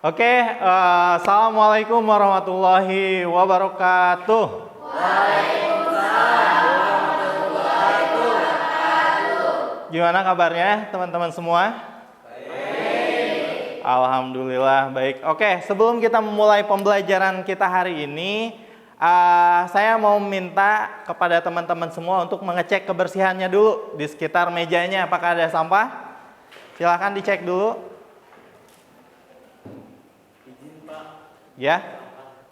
Oke, Assalamualaikum warahmatullahi wabarakatuh. Gimana kabarnya teman-teman semua? Baik. Alhamdulillah baik. Oke, sebelum kita memulai pembelajaran kita hari ini, saya mau minta kepada teman-teman semua untuk mengecek kebersihannya dulu di sekitar mejanya. Apakah ada sampah? Silahkan dicek dulu. Ya,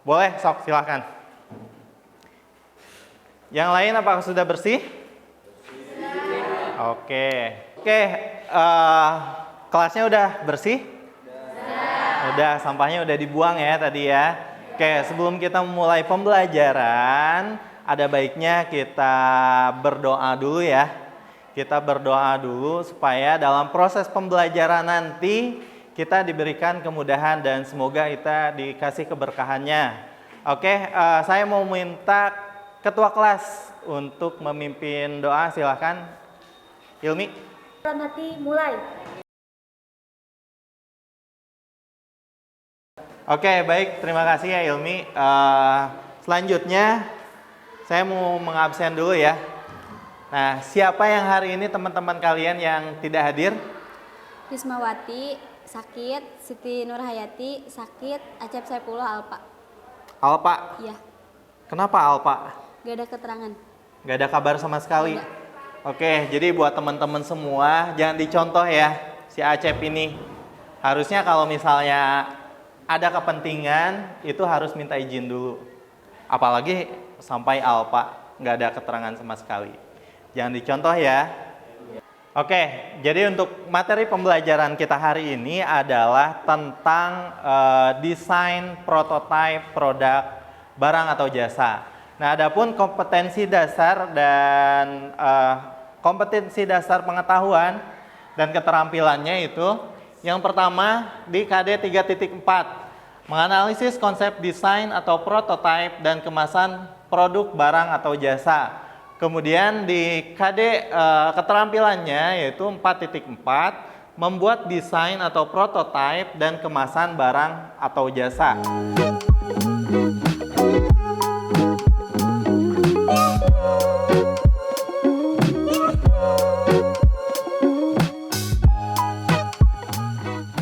boleh, sok silahkan. Yang lain apakah sudah bersih? Oke, kelasnya udah bersih? Udah, sampahnya udah dibuang ya tadi ya. Oke, sebelum kita memulai pembelajaran, ada baiknya kita berdoa dulu ya. Kita berdoa dulu supaya dalam proses pembelajaran nanti kita diberikan kemudahan dan semoga kita dikasih keberkahannya. Oke, saya mau minta ketua kelas untuk memimpin doa, silahkan. Ilmi. Nanti mulai. Oke, baik, terima kasih ya Ilmi. Selanjutnya saya mau mengabsen dulu ya. Nah, siapa yang hari ini teman-teman kalian yang tidak hadir? Rismawati sakit, Siti Nurhayati sakit, Acep Saipullah Alpa. Alpa? Iya. Kenapa Alpa? Gak ada keterangan. Gak ada kabar sama sekali? Gak. Oke, jadi buat teman-teman semua, jangan dicontoh ya si Acep ini. Harusnya kalau misalnya ada kepentingan, itu harus minta izin dulu. Apalagi sampai Alpa, nggak ada keterangan sama sekali. Jangan dicontoh ya. Oke, jadi untuk materi pembelajaran kita hari ini adalah tentang desain prototipe produk barang atau jasa. Nah, adapun kompetensi dasar dan kompetensi dasar pengetahuan dan keterampilannya itu yang pertama di KD 3.4 menganalisis konsep desain atau prototipe dan kemasan produk barang atau jasa. Kemudian di KD keterampilannya yaitu 4.4 membuat desain atau prototipe dan kemasan barang atau jasa.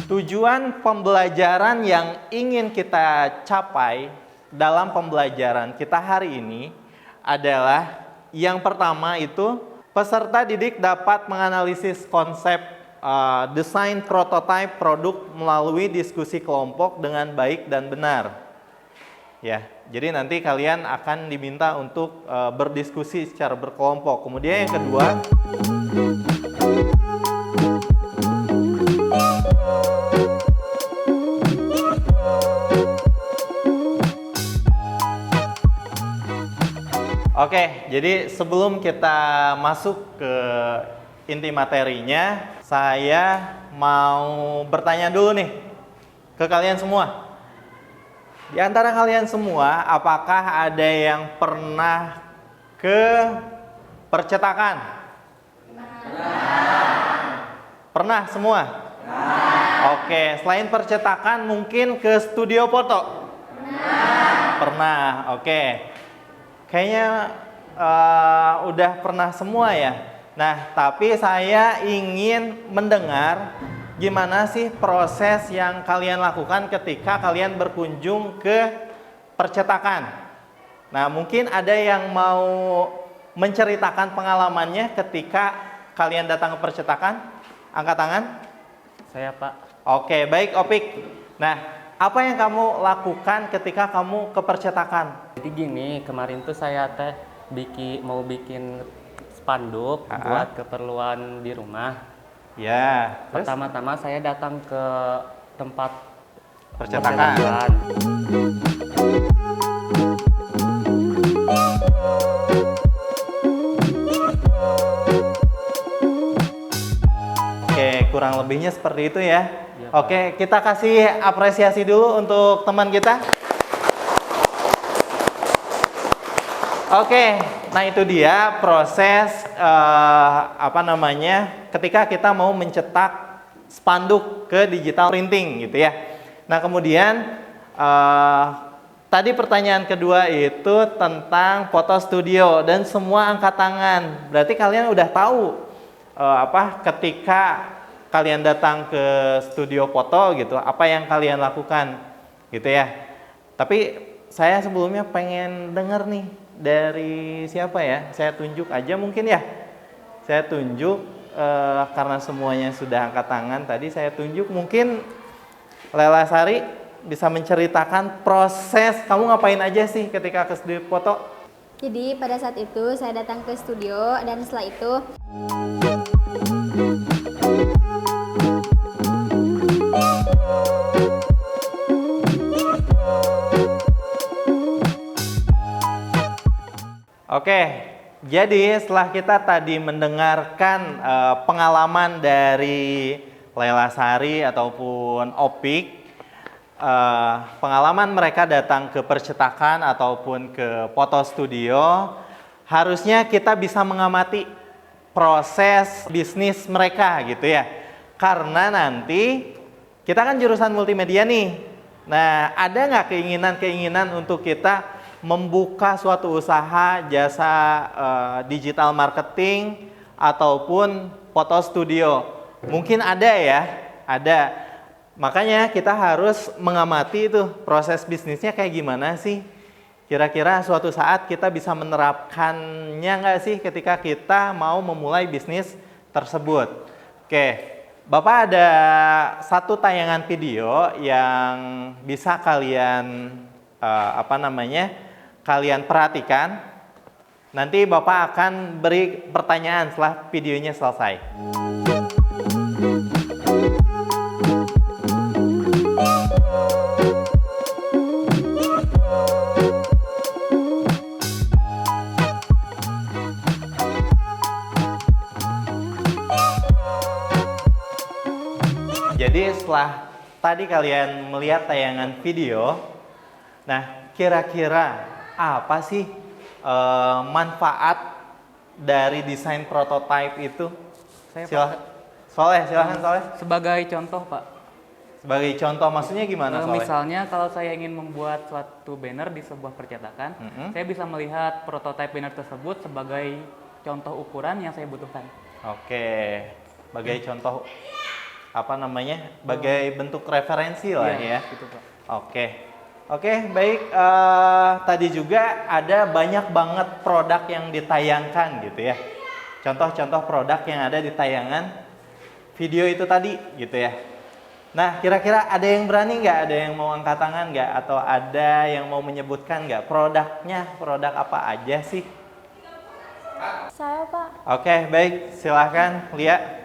Tujuan pembelajaran yang ingin kita capai dalam pembelajaran kita hari ini adalah yang pertama itu peserta didik dapat menganalisis konsep desain prototipe produk melalui diskusi kelompok dengan baik dan benar. Ya, jadi nanti kalian akan diminta untuk berdiskusi secara berkelompok. Kemudian yang kedua, oke, jadi sebelum kita masuk ke inti materinya, saya mau bertanya dulu nih ke kalian semua. Di antara kalian semua, apakah ada yang pernah ke percetakan? Pernah semua? Oke, selain percetakan mungkin ke studio foto? Pernah, oke. Kayaknya udah pernah semua ya. Nah, tapi saya ingin mendengar gimana sih proses yang kalian lakukan ketika kalian berkunjung ke percetakan. Nah, mungkin ada yang mau menceritakan pengalamannya ketika kalian datang ke percetakan? Angkat tangan. Saya, Pak. Oke, baik Opik. Nah, apa yang kamu lakukan ketika kamu ke percetakan? Jadi gini, kemarin tuh saya mau bikin spanduk buat keperluan di rumah. Ya, terus? Pertama-tama saya datang ke tempat Percetakan. Oke, kurang lebihnya seperti itu ya. Iya, Pak. Oke, kita kasih apresiasi dulu untuk teman kita. Oke, nah itu dia proses ketika kita mau mencetak spanduk ke digital printing gitu ya. Nah, kemudian tadi pertanyaan kedua itu tentang foto studio dan semua angkat tangan. Berarti kalian udah tahu ketika kalian datang ke studio foto gitu, apa yang kalian lakukan gitu ya. Tapi saya sebelumnya pengen denger nih dari siapa ya? Saya tunjuk aja mungkin ya. Saya tunjuk karena semuanya sudah angkat tangan tadi, saya tunjuk mungkin Lela Sari bisa menceritakan proses kamu ngapain aja sih ketika ke studio foto? Jadi pada saat itu saya datang ke studio dan setelah itu Oke, jadi setelah kita tadi mendengarkan pengalaman dari Lela Sari ataupun Opik, pengalaman mereka datang ke percetakan ataupun ke foto studio, harusnya kita bisa mengamati proses bisnis mereka gitu ya. Karena nanti kita kan jurusan multimedia nih. Nah, ada nggak keinginan untuk kita membuka suatu usaha jasa digital marketing ataupun foto studio? Mungkin ada ya, ada. Makanya kita harus mengamati itu proses bisnisnya kayak gimana sih. Kira-kira suatu saat kita bisa menerapkannya nggak sih ketika kita mau memulai bisnis tersebut. Oke, Bapak ada satu tayangan video yang bisa kalian kalian perhatikan. Nanti Bapak akan beri pertanyaan setelah videonya selesai. Jadi setelah tadi kalian melihat tayangan video, nah kira-kira apa sih manfaat dari desain prototype itu? Silahkan Soleh. Sebagai contoh, Pak. Sebagai contoh maksudnya gimana, Soleh? Misalnya kalau saya ingin membuat suatu banner di sebuah percetakan, saya bisa melihat prototipe banner tersebut sebagai contoh ukuran yang saya butuhkan. Oke, sebagai contoh sebagai bentuk referensi lah ya. Gitu, Pak. Oke, baik. Tadi juga ada banyak banget produk yang ditayangkan gitu ya. Contoh-contoh produk yang ada di tayangan video itu tadi gitu ya. Nah, kira-kira ada yang berani nggak? Ada yang mau angkat tangan nggak? Atau ada yang mau menyebutkan nggak produknya? Produk apa aja sih? Saya, Pak. Oke, baik. Silahkan, Lia.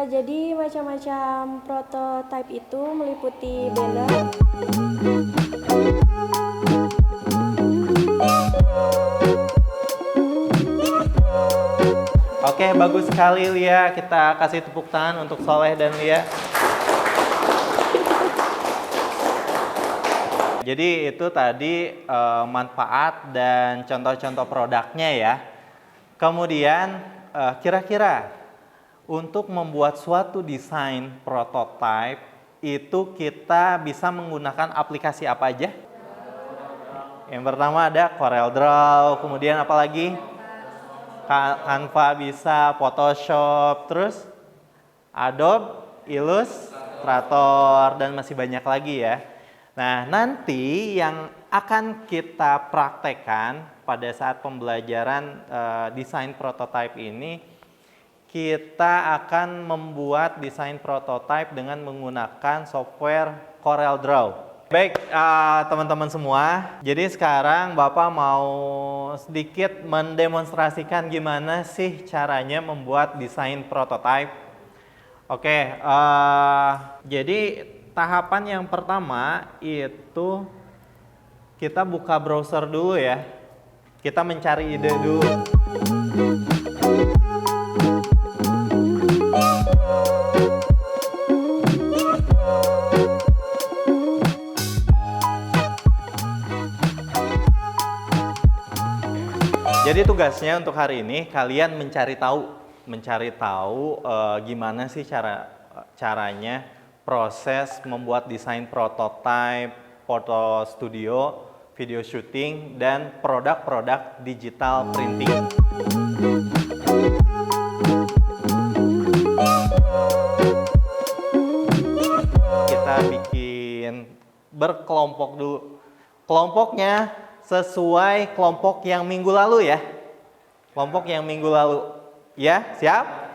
Jadi macam-macam prototipe itu meliputi banner, Oke, bagus sekali Lia. Kita kasih tepuk tangan untuk Soleh dan Lia. Jadi itu tadi manfaat dan contoh-contoh produknya ya. Kemudian kira-kira untuk membuat suatu desain prototype itu kita bisa menggunakan aplikasi apa aja? Yang pertama ada CorelDRAW, kemudian apa lagi? Canva bisa, Photoshop, terus Adobe Illustrator, dan masih banyak lagi ya. Nah, nanti yang akan kita praktekkan pada saat pembelajaran desain prototype ini, kita akan membuat desain prototype dengan menggunakan software CorelDRAW. Baik, teman-teman semua, jadi sekarang Bapak mau sedikit mendemonstrasikan gimana sih caranya membuat desain prototype. Oke, jadi tahapan yang pertama itu kita buka browser dulu ya. Kita mencari ide dulu. Jadi tugasnya untuk hari ini kalian mencari tahu gimana sih caranya proses membuat desain prototipe, foto studio, video shooting, dan produk-produk digital printing. Kita bikin berkelompok dulu. Kelompoknya sesuai kelompok yang minggu lalu ya. Kelompok yang minggu lalu. Ya, siap?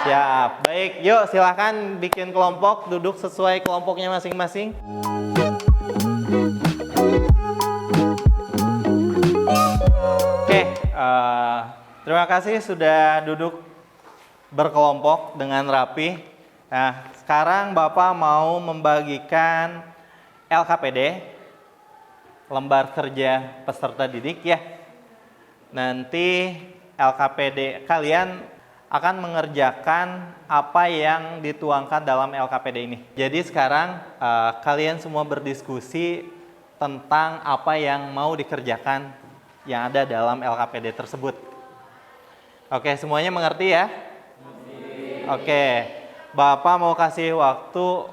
Siap. Baik, yuk silahkan bikin kelompok, duduk sesuai kelompoknya masing-masing. Oke, terima kasih sudah duduk berkelompok dengan rapi. Nah, sekarang Bapak mau membagikan LKPD, lembar kerja peserta didik ya. Nanti LKPD kalian akan mengerjakan apa yang dituangkan dalam LKPD ini. Jadi sekarang kalian semua berdiskusi tentang apa yang mau dikerjakan yang ada dalam LKPD tersebut. Oke, semuanya mengerti ya? Oke, Bapak mau kasih waktu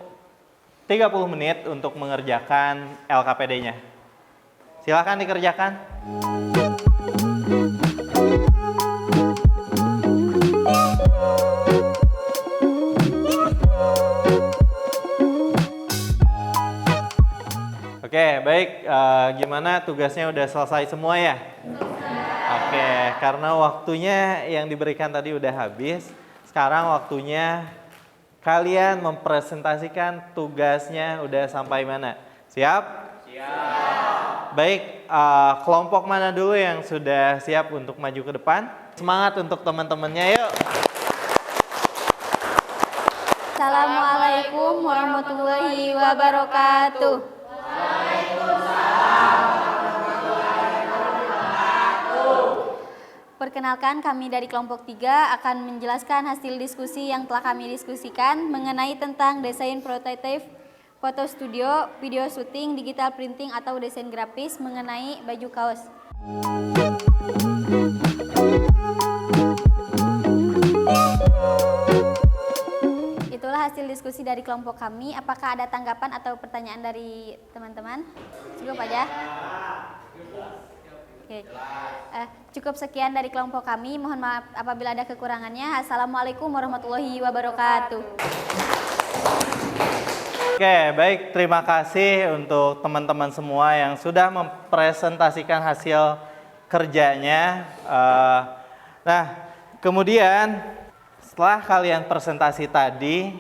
30 menit untuk mengerjakan LKPD-nya. Silakan dikerjakan. Oke, baik. Gimana tugasnya udah selesai semua ya? Oke, karena waktunya yang diberikan tadi udah habis, sekarang waktunya kalian mempresentasikan tugasnya udah sampai mana. Siap? Siap. Baik, kelompok mana dulu yang sudah siap untuk maju ke depan? Semangat untuk teman-temannya, yuk. Assalamualaikum warahmatullahi wabarakatuh. Perkenalkan, kami dari kelompok 3 akan menjelaskan hasil diskusi yang telah kami diskusikan mengenai tentang desain prototipe, foto studio, video syuting, digital printing atau desain grafis mengenai baju kaos. Itulah hasil diskusi dari kelompok kami. Apakah ada tanggapan atau pertanyaan dari teman-teman? Cukup aja. Oke. Cukup sekian dari kelompok kami. Mohon maaf apabila ada kekurangannya. Assalamualaikum warahmatullahi wabarakatuh. Oke, baik. Terima kasih untuk teman-teman semua yang sudah mempresentasikan hasil kerjanya. Nah, kemudian setelah kalian presentasi tadi,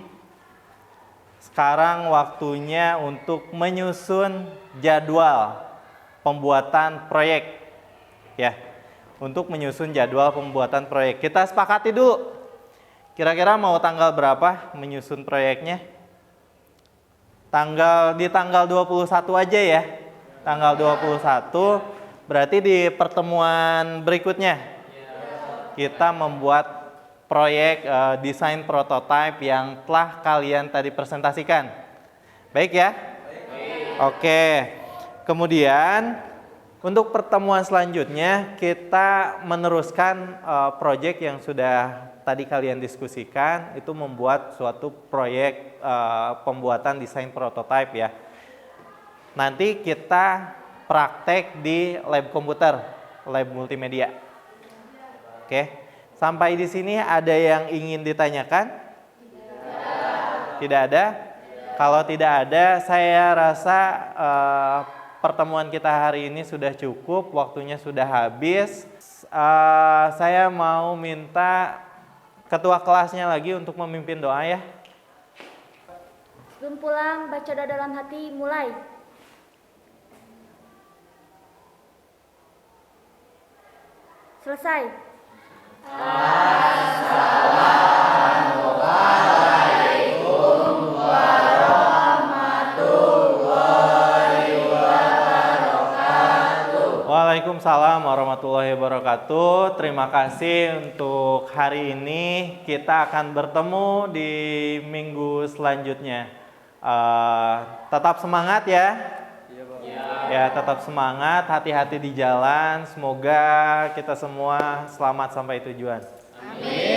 sekarang waktunya untuk menyusun jadwal pembuatan proyek. Ya, untuk menyusun jadwal pembuatan proyek. Kita sepakati dulu. Kira-kira mau tanggal berapa menyusun proyeknya? Di tanggal 21 aja ya. Tanggal 21 berarti di pertemuan berikutnya kita membuat proyek desain prototipe yang telah kalian tadi presentasikan. Baik ya? Oke. Kemudian untuk pertemuan selanjutnya kita meneruskan proyek yang sudah tadi kalian diskusikan, itu membuat suatu proyek pembuatan desain prototipe ya. Nanti kita praktek di lab komputer, lab multimedia. Oke, sampai di sini ada yang ingin ditanyakan? Tidak ada? Kalau tidak ada, saya rasa pertemuan kita hari ini sudah cukup, waktunya sudah habis. Saya mau minta ketua kelasnya lagi untuk memimpin doa ya. Sebelum pulang, baca doa dalam hati, mulai. Selesai. Waalaikumsalam warahmatullahi wabarakatuh. Terima kasih untuk hari ini. Kita akan bertemu di minggu selanjutnya. Tetap semangat ya. Ya, tetap semangat, hati-hati di jalan. Semoga kita semua selamat sampai tujuan. Amin.